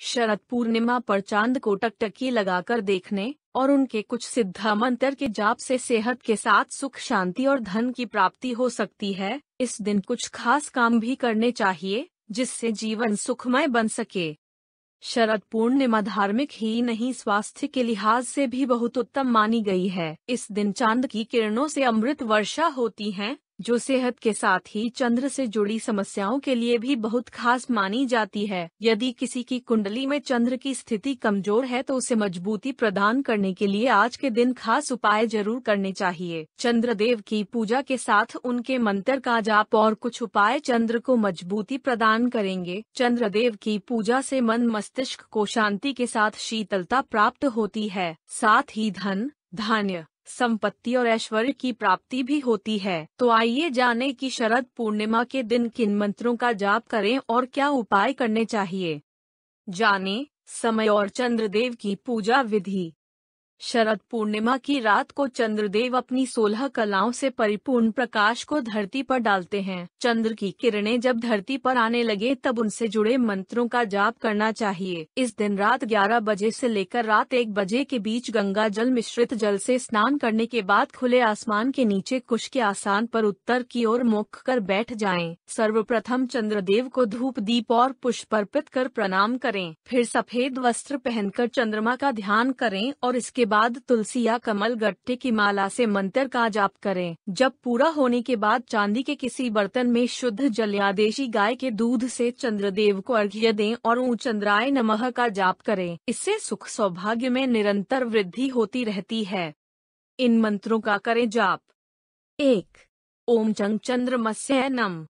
शरद पूर्णिमा पर चांद को टकटकी लगाकर देखने और उनके कुछ सिद्ध मंत्र के जाप से सेहत के साथ सुख शांति और धन की प्राप्ति हो सकती है। इस दिन कुछ खास काम भी करने चाहिए जिससे जीवन सुखमय बन सके। शरद पूर्णिमा धार्मिक ही नहीं स्वास्थ्य के लिहाज से भी बहुत उत्तम मानी गई है। इस दिन चांद की किरणों से अमृत वर्षा होती है जो सेहत के साथ ही चंद्र से जुड़ी समस्याओं के लिए भी बहुत खास मानी जाती है। यदि किसी की कुंडली में चंद्र की स्थिति कमजोर है तो उसे मजबूती प्रदान करने के लिए आज के दिन खास उपाय जरूर करने चाहिए। चंद्रदेव की पूजा के साथ उनके मंत्र का जाप और कुछ उपाय चंद्र को मजबूती प्रदान करेंगे। चंद्रदेव की पूजा से मन मस्तिष्क को शांति के साथ शीतलता प्राप्त होती है, साथ ही धन, धान्य, संपत्ति और ऐश्वर्य की प्राप्ति भी होती है। तो आइए जाने कि शरद पूर्णिमा के दिन किन मंत्रों का जाप करें और क्या उपाय करने चाहिए। जानें समय और चंद्रदेव की पूजा विधि। शरद पूर्णिमा की रात को चंद्रदेव अपनी 16 कलाओं से परिपूर्ण प्रकाश को धरती पर डालते हैं। चंद्र की किरणें जब धरती पर आने लगे तब उनसे जुड़े मंत्रों का जाप करना चाहिए। इस दिन रात 11 बजे से लेकर रात 1 बजे के बीच गंगा जल मिश्रित जल से स्नान करने के बाद खुले आसमान के नीचे कुश के आसन पर उत्तर की ओर मुख कर बैठ जाएं। सर्वप्रथम चंद्रदेव को धूप दीप और पुष्प अर्पित कर प्रणाम करें। फिर सफेद वस्त्र पहनकर चंद्रमा का ध्यान करें और इसके बाद तुलसी या कमल गट्टे की माला से मंत्र का जाप करें। जब पूरा होने के बाद चांदी के किसी बर्तन में शुद्ध जल या देशी गाय के दूध से चंद्रदेव को अर्घ्य दें और ओम चंद्राय नमः का जाप करें। इससे सुख सौभाग्य में निरंतर वृद्धि होती रहती है। इन मंत्रों का करें जाप। 1. ओम चंग चंद्रमस्य नम।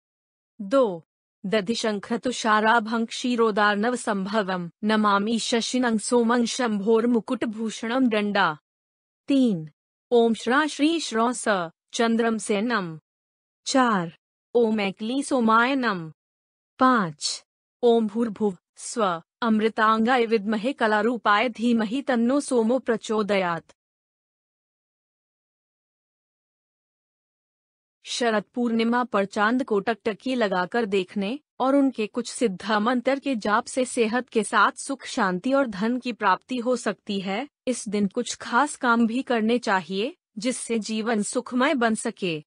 2. दधिशंख तुषाराभं क्षीरोदार्णव संभवम नमामि शशिनं सोमं शंभोर्मुकुटभूषणं दंडा। 3. ओम श्रा श्री श्रौ स चंद्रम से नम। 4. ओम ऐक्ली सोमाय नम। 5. ओम भूर्भुव स्व अमृतांगाय विद्महे कलारूपाय धीमहि तन्नो सोमो प्रचोदयात्। शरद पूर्णिमा पर चांद को टकटकी लगाकर देखने और उनके कुछ सिद्ध मंत्र के जाप से सेहत के साथ सुख शांति और धन की प्राप्ति हो सकती है। इस दिन कुछ खास काम भी करने चाहिए जिससे जीवन सुखमय बन सके।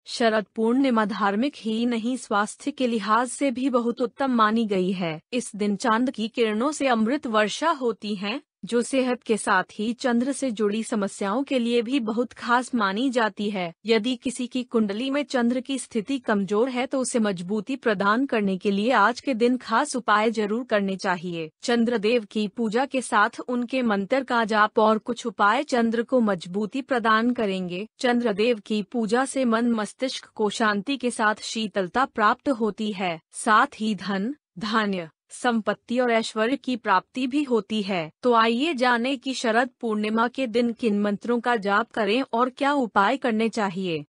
शरद पूर्णिमा धार्मिक ही नहीं स्वास्थ्य के लिहाज से भी बहुत उत्तम मानी गई है। इस दिन चांद की किरणों से अमृत वर्षा होती है जो सेहत के साथ ही चंद्र से जुड़ी समस्याओं के लिए भी बहुत खास मानी जाती है। यदि किसी की कुंडली में चंद्र की स्थिति कमजोर है तो उसे मजबूती प्रदान करने के लिए आज के दिन खास उपाय जरूर करने चाहिए। चंद्रदेव की पूजा के साथ उनके मंत्र का जाप और कुछ उपाय चंद्र को मजबूती प्रदान करेंगे। चंद्रदेव की पूजा से मन मस्तिष्क को शांति के साथ शीतलता प्राप्त होती है, साथ ही धन, धान्य, संपत्ति और ऐश्वर्य की प्राप्ति भी होती है। तो आइए जाने कि शरद पूर्णिमा के दिन किन मंत्रों का जाप करें और क्या उपाय करने चाहिए।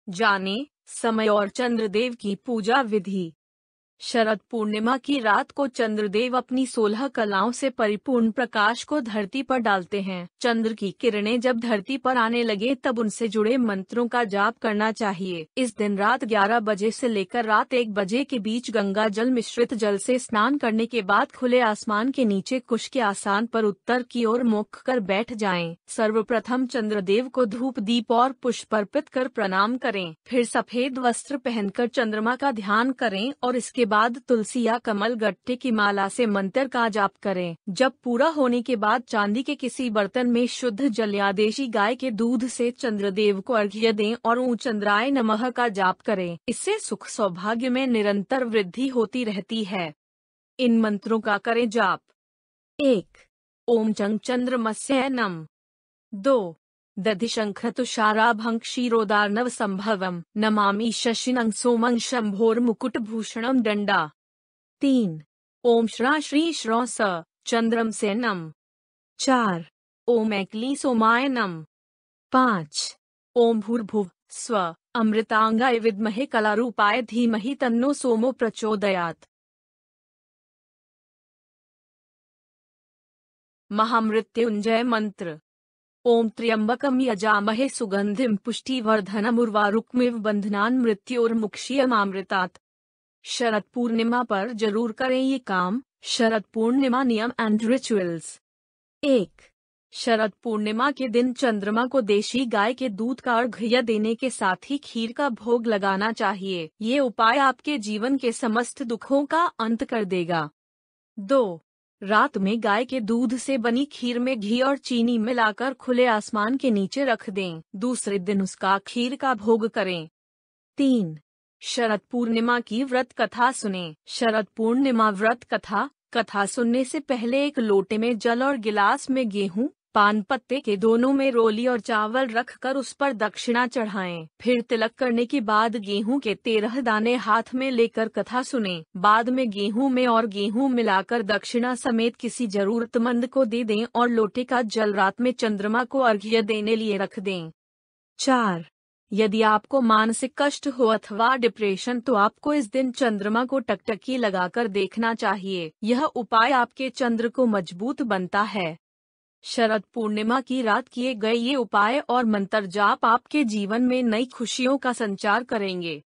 जानें समय और चंद्रदेव की पूजा विधि। शरद पूर्णिमा की रात को चंद्रदेव अपनी 16 कलाओं से परिपूर्ण प्रकाश को धरती पर डालते हैं। चंद्र की किरणें जब धरती पर आने लगे तब उनसे जुड़े मंत्रों का जाप करना चाहिए। इस दिन रात 11 बजे से लेकर रात 1 बजे के बीच गंगा जल मिश्रित जल से स्नान करने के बाद खुले आसमान के नीचे कुश के आसन पर उत्तर की ओर मुख कर बैठ जाएं। सर्वप्रथम चंद्रदेव को धूप दीप और पुष्प अर्पित कर प्रणाम करें। फिर सफेद वस्त्र पहनकर चंद्रमा का ध्यान करें और इसके बाद तुलसी या कमल गट्टे की माला से मंत्र का जाप करें। जब पूरा होने के बाद चांदी के किसी बर्तन में शुद्ध जल या देशी गाय के दूध से चंद्रदेव को अर्घ्य दें और ओम चंद्राय नमः का जाप करें। इससे सुख सौभाग्य में निरंतर वृद्धि होती रहती है। इन मंत्रों का करें जाप। 1. ओम चंग चंद्रमस्य नम। 2. दधिशंख तुषाराभं क्षीरोदार्णव संभवम नमामि शशिनं सोमं शंभोर्मुकुटभूषणं दंडा। 3. ओम श्रा श्री श्रौ स चंद्रम से नम। 4. ओम ऐक्ली सोमाय नम। 5. ओम भूर्भुव स्व अमृतांगाय विद्महे कलारूपाय धीमहि तन्नो सोमो प्रचोदयात्। महामृत्युंजय मंत्र। ओम त्र्यंबकम यजामहे सुगंधिम पुष्टिवर्धनम उर्वारुकमिव बंधनान् मृत्योर्मुक्षीयमामृतात्। शरद पूर्णिमा पर जरूर करें ये काम। शरद पूर्णिमा नियम एंड रिचुअल्स। 1. शरद पूर्णिमा के दिन चंद्रमा को देशी गाय के दूध का अर्घ्य देने के साथ ही खीर का भोग लगाना चाहिए। ये उपाय आपके जीवन के समस्त दुखों का अंत कर देगा। 2. रात में गाय के दूध से बनी खीर में घी और चीनी मिलाकर खुले आसमान के नीचे रख दें। दूसरे दिन उसका खीर का भोग करें। 3. शरद पूर्णिमा की व्रत कथा सुनें। शरद पूर्णिमा व्रत कथा सुनने से पहले एक लोटे में जल और गिलास में गेहूं, पान पत्ते के दोनों में रोली और चावल रखकर उस पर दक्षिणा चढ़ाएं। फिर तिलक करने के बाद गेहूं के 13 दाने हाथ में लेकर कथा सुनें। बाद में गेहूं में और गेहूं मिलाकर दक्षिणा समेत किसी जरूरतमंद को दे दें और लोटे का जल रात में चंद्रमा को अर्घ्य देने लिए रख दें। 4. यदि आपको मानसिक कष्ट हो अथवा डिप्रेशन तो आपको इस दिन चंद्रमा को टकटकी लगाकर देखना चाहिए। यह उपाय आपके चंद्र को मजबूत बनता है। शरद पूर्णिमा की रात किए गए ये उपाय और मंत्र जाप आपके जीवन में नई खुशियों का संचार करेंगे।